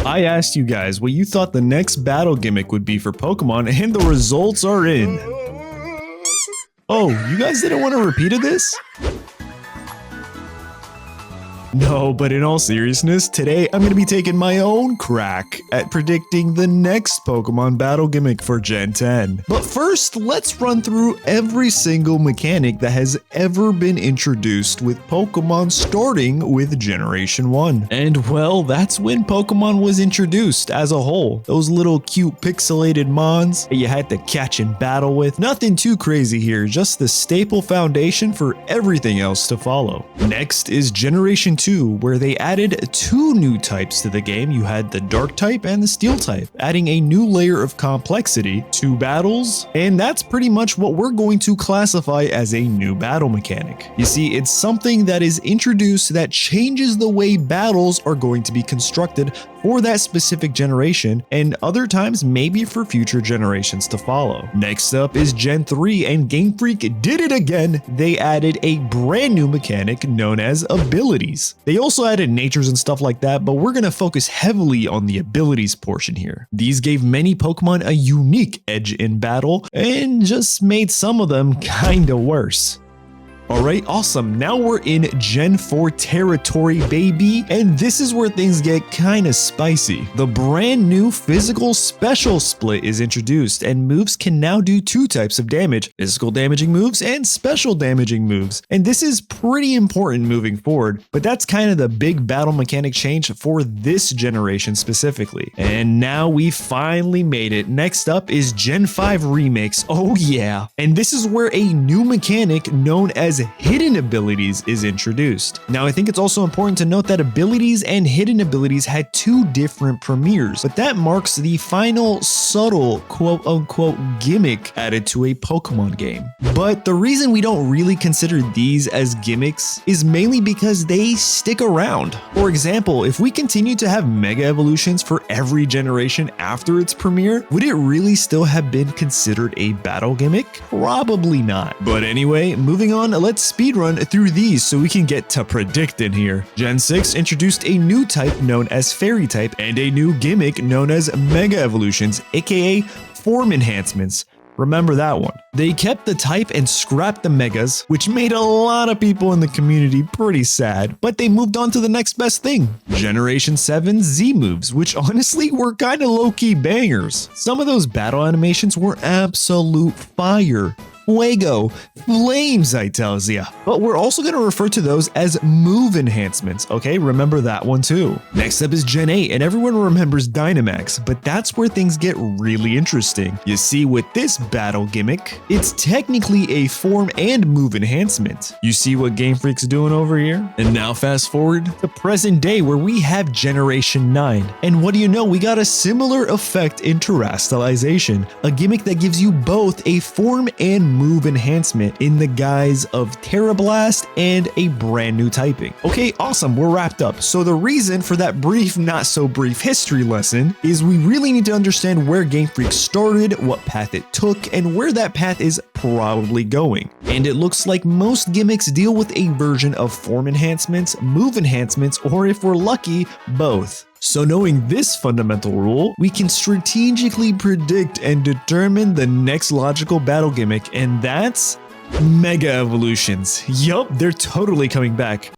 I asked you guys what you thought the next battle gimmick would be for Pokemon, and the results are in. Oh, you guys didn't want a repeat of this? No, but in all seriousness, today I'm going to be taking my own crack at predicting the next Pokemon battle gimmick for Gen 10. But first, let's run through every single mechanic that has ever been introduced with Pokemon, starting with Generation 1. And well, that's when Pokemon was introduced as a whole. Those little cute pixelated mons that you had to catch and battle with. Nothing too crazy here, just the staple foundation for everything else to follow. Next is Generation 2, where they added two new types to the game. You had the Dark type and the Steel type, adding a new layer of complexity, 2 battles, and that's pretty much what we're going to classify as a new battle mechanic. You see, it's something that is introduced that changes the way battles are going to be constructed for that specific generation, and other times maybe for future generations to follow. Next up is Gen 3, and Game Freak did it again. They added a brand new mechanic known as abilities. They also added natures and stuff like that, but we're going to focus heavily on the abilities portion here. These gave many Pokemon a unique edge in battle, and just made some of them kinda worse. Alright, awesome. Now we're in Gen 4 territory, baby, and this is where things get kinda spicy. The brand new physical special split is introduced, and moves can now do 2 types of damage: physical damaging moves and special damaging moves. And this is pretty important moving forward, but that's kind of the big battle mechanic change for this generation specifically. And now we finally made it. Next up is Gen 5 remakes. Oh yeah. And this is where a new mechanic known as hidden abilities is introduced. Now, I think it's also important to note that abilities and hidden abilities had 2 different premieres, but that marks the final subtle quote-unquote gimmick added to a Pokemon game. But the reason we don't really consider these as gimmicks is mainly because they stick around. For example, if we continue to have Mega Evolutions for every generation after its premiere, would it really still have been considered a battle gimmick? Probably not. But anyway, moving on, let's speedrun through these so we can get to predicting here. Gen 6 introduced a new type known as Fairy type and a new gimmick known as Mega Evolutions, aka form enhancements. Remember that one. They kept the type and scrapped the Megas, which made a lot of people in the community pretty sad, but they moved on to the next best thing. Generation 7 Z moves, which honestly were kinda low-key bangers. Some of those battle animations were absolute fire. Fuego, flames, I tells ya. But we're also going to refer to those as move enhancements, okay? Remember that one too. Next up is Gen 8, and everyone remembers Dynamax, but that's where things get really interesting. You see, with this battle gimmick, it's technically a form and move enhancement. You see what Game Freak's doing over here? And now fast forward to present day, where we have Generation 9. And what do you know? We got a similar effect in terastallization, a gimmick that gives you both a form and move enhancement in the guise of Terra Blast and a brand new typing. Okay, awesome, we're wrapped up. So the reason for that brief, not so brief history lesson is we really need to understand where Game Freak started, what path it took, and where that path is probably going. And it looks like most gimmicks deal with a version of form enhancements, move enhancements, or if we're lucky, both. So knowing this fundamental rule, we can strategically predict and determine the next logical battle gimmick, and that's Mega Evolutions. Yup, they're totally coming back.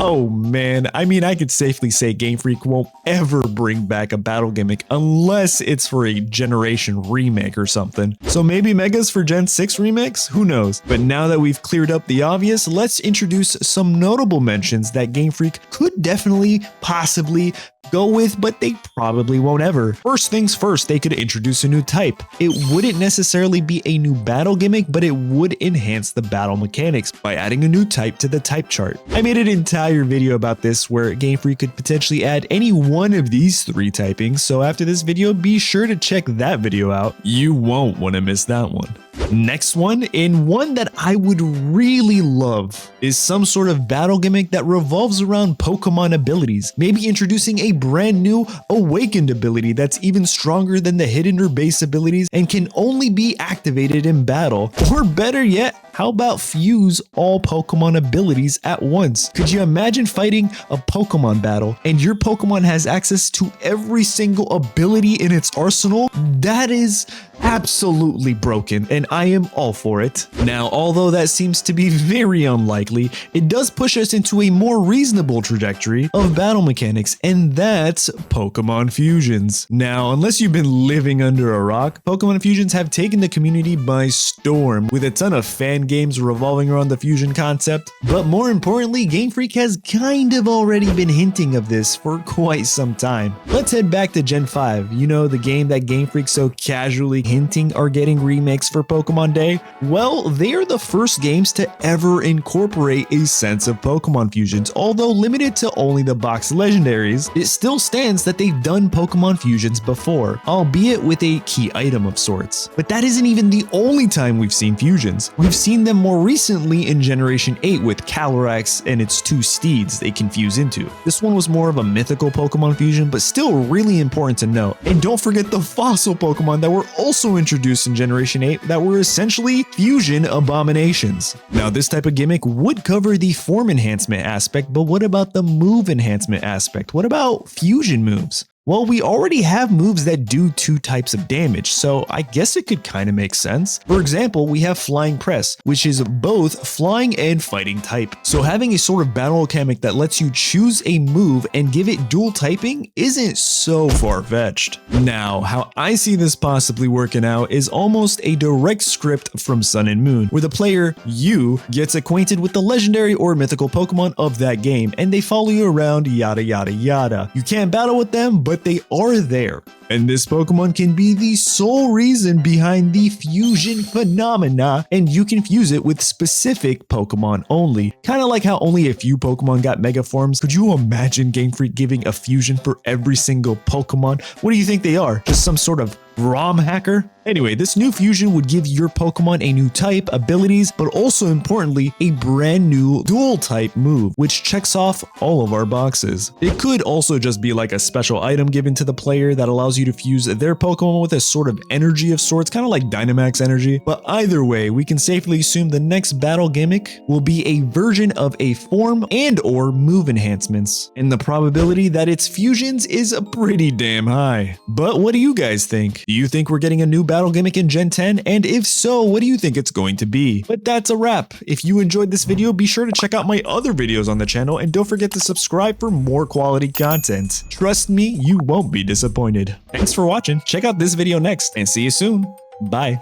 Oh man, I mean, I could safely say Game Freak won't ever bring back a battle gimmick unless it's for a generation remake or something. So maybe Megas for Gen 6 remakes? Who knows? But now that we've cleared up the obvious, let's introduce some notable mentions that Game Freak could definitely, possibly go with, but they probably won't ever. First things first, they could introduce a new type. It wouldn't necessarily be a new battle gimmick, but it would enhance the battle mechanics by adding a new type to the type chart. I made an entire video about this where Game Freak could potentially add any one of these 3 typings, so after this video, be sure to check that video out. You won't want to miss that one. Next one, and one that I would really love, is some sort of battle gimmick that revolves around Pokemon abilities. Maybe introducing a brand new awakened ability that's even stronger than the hidden or base abilities and can only be activated in battle. Or better yet, how about fuse all Pokemon abilities at once? Could you imagine fighting a Pokemon battle and your Pokemon has access to every single ability in its arsenal? That is absolutely broken, and I am all for it. Now, although that seems to be very unlikely, it does push us into a more reasonable trajectory of battle mechanics, and that's Pokemon fusions. Now, unless you've been living under a rock, Pokemon fusions have taken the community by storm, with a ton of fan games revolving around the fusion concept. But more importantly, Game Freak has kind of already been hinting of this for quite some time. Let's head back to Gen 5, you know, the game that Game Freak so casually hinting are getting remakes for Pokemon Day. Well, they're the first games to ever incorporate a sense of Pokemon fusions. Although limited to only the box legendaries, it still stands that they've done Pokemon fusions before, albeit with a key item of sorts. But that isn't even the only time we've seen fusions. We've seen them more recently in Generation 8 with Calyrex and its two steeds they can fuse into. This one was more of a mythical Pokemon fusion, but still really important to note. And don't forget the fossil Pokemon that were also introduced in Generation 8 that were essentially fusion abominations. Now, this type of gimmick would cover the form enhancement aspect, but what about the move enhancement aspect? What about fusion moves? Well, we already have moves that do two types of damage, so I guess it could kind of make sense. For example, we have Flying Press, which is both flying and fighting type. So having a sort of battle mechanic that lets you choose a move and give it dual typing isn't so far-fetched. Now, how I see this possibly working out is almost a direct script from Sun and Moon, where the player, you, gets acquainted with the legendary or mythical Pokemon of that game, and they follow you around, yada yada yada. You can't battle with them, but they are there. And this Pokemon can be the sole reason behind the fusion phenomena, and you can fuse it with specific Pokemon only. Kind of like how only a few Pokemon got Mega Forms. Could you imagine Game Freak giving a fusion for every single Pokemon? What do you think they are? Just some sort of ROM hacker? Anyway, this new fusion would give your Pokemon a new type, abilities, but also importantly, a brand new dual type move, which checks off all of our boxes. It could also just be like a special item given to the player that allows you to fuse their Pokemon with a sort of energy of sorts, kind of like Dynamax energy. But either way, we can safely assume the next battle gimmick will be a version of a form and or move enhancements. And the probability that it's fusions is pretty damn high. But what do you guys think? Do you think we're getting a new battle gimmick in Gen 10? And if so, what do you think it's going to be? But that's a wrap. If you enjoyed this video, be sure to check out my other videos on the channel and don't forget to subscribe for more quality content. Trust me, you won't be disappointed. Thanks for watching. Check out this video next and see you soon. Bye.